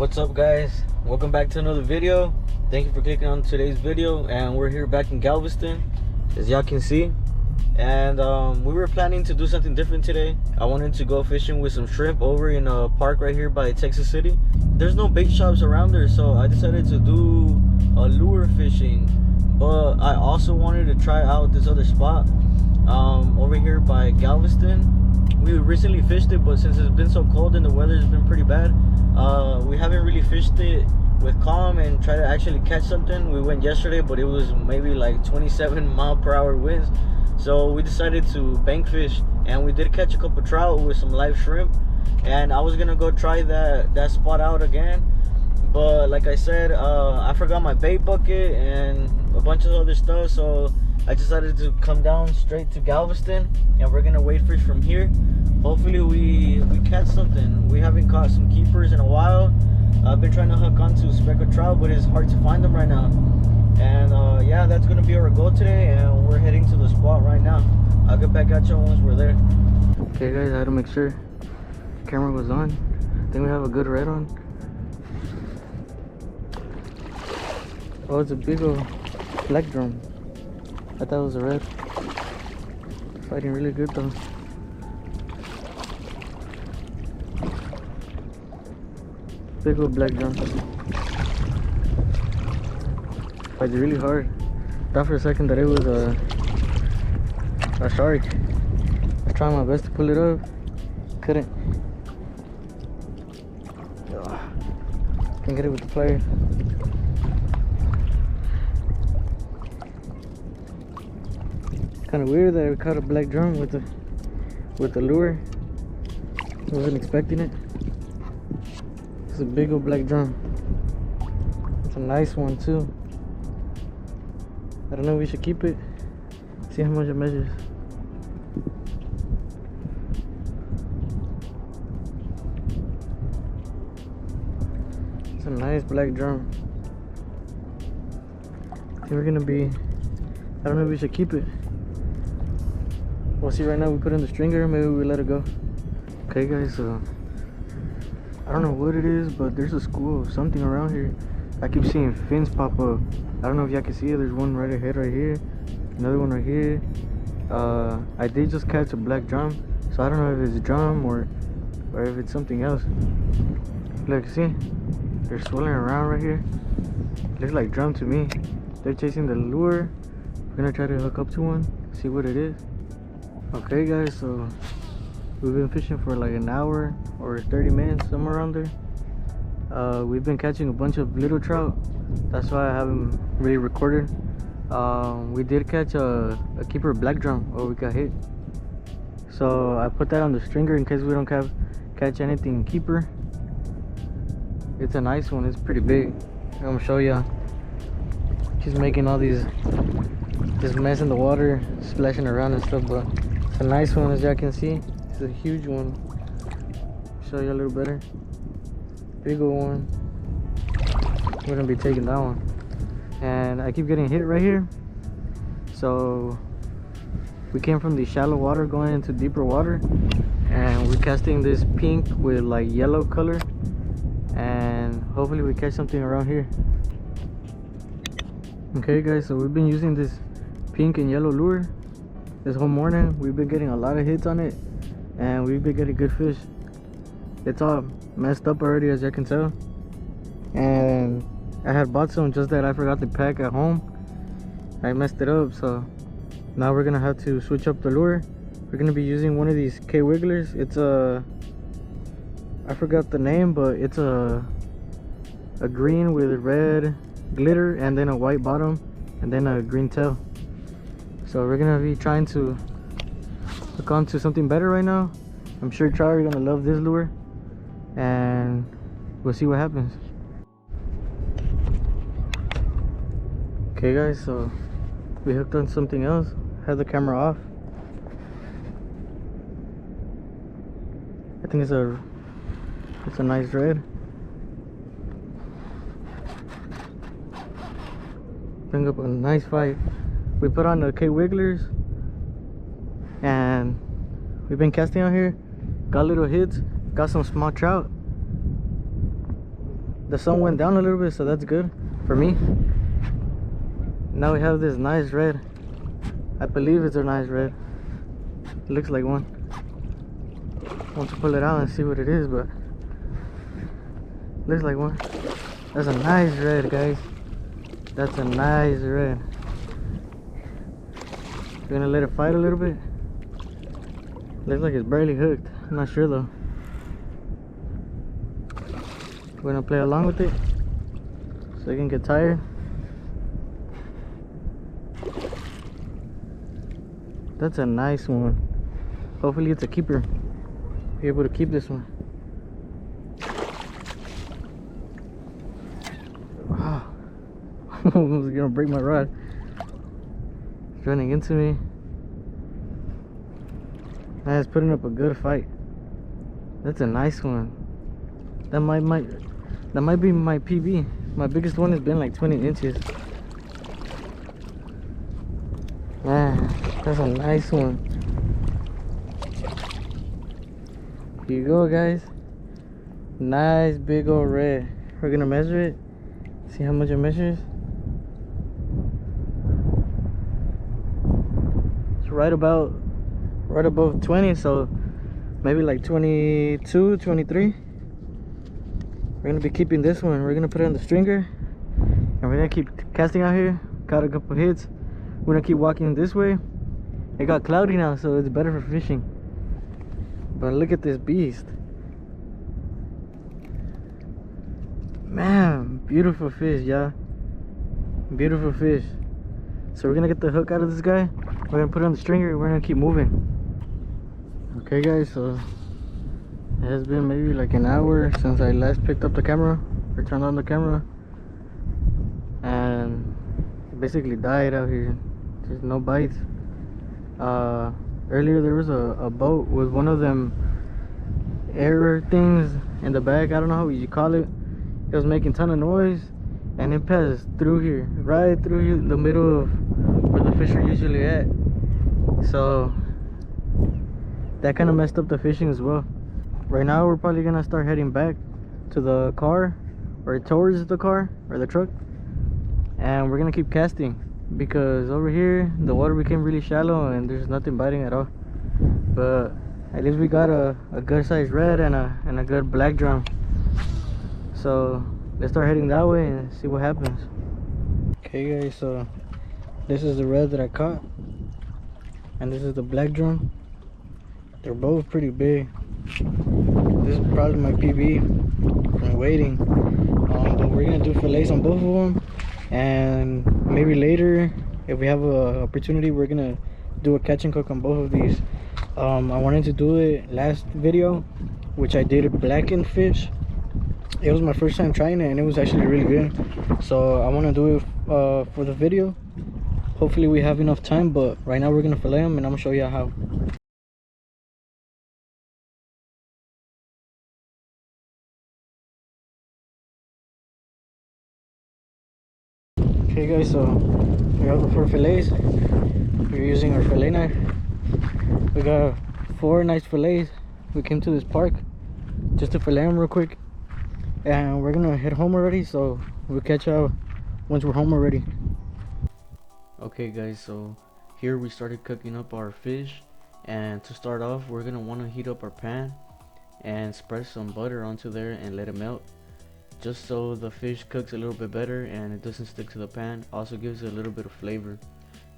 What's up, guys? Welcome back to another video. Thank you for clicking on today's video, and we're here back in Galveston, as y'all can see. And we were planning to do something different today. I wanted to go fishing with some shrimp over in a park right here by Texas City. There's no bait shops around there, so I decided to do a lure fishing. But I also wanted to try out this other spot over here by Galveston. We recently fished it, but since it's been so cold and the weather's been pretty bad, we haven't really fished it with calm and try to actually catch something. We went yesterday, but it was maybe like 27-mile-per-hour winds, so we decided to bank fish, and we did catch a couple trout with some live shrimp. And I was gonna go try that spot out again, but like I said, I forgot my bait bucket and a bunch of other stuff, so I decided to come down straight to Galveston, and we're gonna wait fish from here. Hopefully we catch something. We haven't caught some keepers in a while. I've been trying to hook onto speckled trout, but it's hard to find them right now. And yeah, that's gonna be our goal today, and we're heading to the spot right now. I'll get back at you once we're there. Okay guys, I had to make sure the camera was on. I think we have a good red on. Oh, it's a big old black drum. I thought it was a red. Fighting really good though. Big old black drum. Fights really hard. Thought for a second that it was a shark. I was trying my best to pull it up. Couldn't. Can't get it with the pliers. Kind of weird that we caught a black drum with the lure. I wasn't expecting it. It's a big old black drum. It's a nice one too. I don't know if we should keep it. See how much it measures. It's a nice black drum. I think we're gonna be, I don't know if we should keep it. We'll see. Right now we put in the stringer, maybe we let it go. Okay guys, I don't know what it is, but there's a school of something around here. I keep seeing fins pop up. I don't know if y'all can see it. There's one right ahead right here, another one right here. I did just catch a black drum, so I don't know if it's a drum or if it's something else. Look, see, they're swirling around right here. Looks like drum to me. They're chasing the lure. We're gonna try to hook up to one, see what it is. Okay guys, so we've been fishing for like an hour or 30 minutes, somewhere around there. We've been catching a bunch of little trout. That's why I haven't really recorded. We did catch a keeper black drum, or we got hit. So I put that on the stringer in case we don't catch anything keeper. It's a nice one, it's pretty big. I'm gonna show ya. She's making all this mess in the water, splashing around and stuff, but it's a nice one, as y'all can see. It's a huge one. Show you a little better. Big old one. We're gonna be taking that one. And I keep getting hit right here. So we came from the shallow water going into deeper water, and we're casting this pink with like yellow color, and hopefully we catch something around here. Okay guys, so we've been using this pink and yellow lure this whole morning. We've been getting a lot of hits on it, and we've been getting good fish. It's all messed up already, as you can tell, and I had bought some, just that I forgot to pack at home. I messed it up, so now we're gonna have to switch up the lure. We're gonna be using one of these K wigglers. It's I forgot the name, but it's a green with red glitter and then a white bottom and then a green tail. So we're gonna be trying to hook onto something better right now. I'm sure trout are gonna love this lure, and we'll see what happens. Okay guys, so we hooked on something else. Had the camera off. I think it's a nice red. Bring up a nice fight. We put on the K wigglers, and we've been casting out here. Got little hits, got some small trout. the sun went down a little bit, so that's good for me. Now we have this nice red. I believe it's a nice red. It looks like one. I want to pull it out and see what it is, but looks like one. That's a nice red, guys. That's a nice red. We're gonna let it fight a little bit. Looks like it's barely hooked. I'm not sure though. We're gonna play along with it so it can get tired. That's a nice one. Hopefully it's a keeper. Be able to keep this one. Wow. I was gonna break my rod. It's running into me. Man, it's putting up a good fight. That's a nice one. That might be my PB. My biggest one has been like 20 inches. Man, that's a nice one. Here you go, guys. Nice big old red. We're gonna measure it. See how much it measures. It's right above 20, so maybe like 22, 23. We're gonna be keeping this one. We're gonna put it on the stringer, and we're gonna keep casting out here. Caught a couple hits. We're gonna keep walking this way. It got cloudy now, so it's better for fishing. But look at this beast. Man, beautiful fish, y'all. Beautiful fish. So we're gonna get the hook out of this guy. We're gonna put it on the stringer, and we're gonna keep moving. Okay, guys, so it has been maybe like an hour since I last picked up the camera or turned on the camera, and it basically died out here. There's no bites. Earlier there was a boat with one of them air things in the back. I don't know how you call it. It was making a ton of noise, and it passed through here, right through here, the middle of where the fish are usually at. So that kind of messed up the fishing as well. Right now we're probably gonna start heading back to the car, or towards the car or the truck, and we're gonna keep casting because over here the water became really shallow and there's nothing biting at all. But at least we got a good sized red and a good black drum. So let's start heading that way and see what happens. Okay, guys, so this is the red that I caught, and this is the black drum. They're both pretty big. This is probably my PB from waiting. But we're gonna do fillets on both of them, and maybe later, if we have an opportunity, we're gonna do a catch and cook on both of these. I wanted to do it last video, which I did blackened fish. It was my first time trying it, and it was actually really good. So I want to do it for the video. Hopefully we have enough time, but right now we're gonna fillet them, and I'm gonna show you how. Okay, guys, so we have the 4 fillets. We're using our fillet knife. We got 4 nice fillets. We came to this park just to fillet them real quick, and we're gonna head home already, so we'll catch up once we're home already. Okay, guys, so here we started cooking up our fish, and to start off we're gonna want to heat up our pan and spread some butter onto there and let it melt, just so the fish cooks a little bit better and it doesn't stick to the pan. Also gives it a little bit of flavor.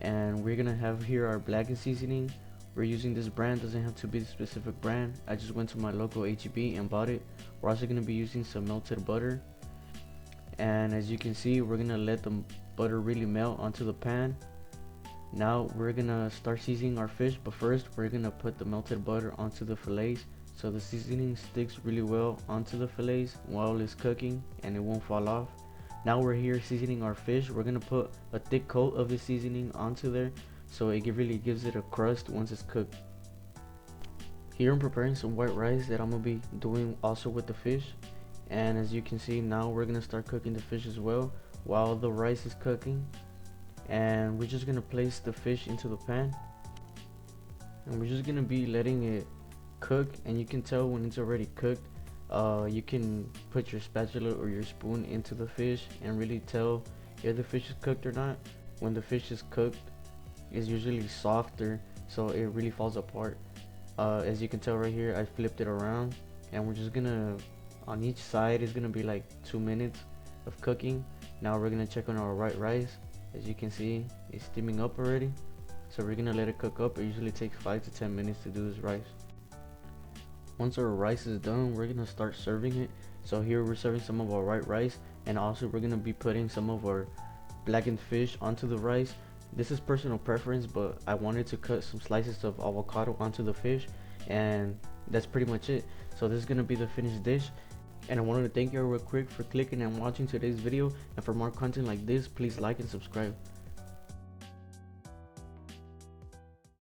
And we're gonna have here our blackened seasoning. We're using this brand, doesn't have to be the specific brand. I just went to my local HEB and bought it. We're also gonna be using some melted butter, and as you can see, we're gonna let the butter really melt onto the pan. Now we're gonna start seasoning our fish, but first we're gonna put the melted butter onto the fillets, so the seasoning sticks really well onto the fillets while it's cooking and it won't fall off. Now we're here seasoning our fish. We're gonna put a thick coat of the seasoning onto there, so it really gives it a crust once it's cooked. Here I'm preparing some white rice that I'm gonna be doing also with the fish, and as you can see, now we're gonna start cooking the fish as well while the rice is cooking. And we're just gonna place the fish into the pan, and we're just gonna be letting it cook, and you can tell when it's already cooked You can put your spatula or your spoon into the fish and really tell if the fish is cooked or not. When the fish is cooked, it's usually softer, so it really falls apart. As you can tell right here, I flipped it around, and we're just gonna, on each side is gonna be like 2 minutes of cooking. Now we're gonna check on our white rice. As you can see, it's steaming up already, so we're gonna let it cook up. It usually takes 5 to 10 minutes to do this rice. Once our rice is done, we're gonna start serving it. So here we're serving some of our white rice, and also we're gonna be putting some of our blackened fish onto the rice. This is personal preference, but I wanted to cut some slices of avocado onto the fish, and that's pretty much it. So this is gonna be the finished dish, and I wanted to thank you real quick for clicking and watching today's video. And for more content like this, please like and subscribe.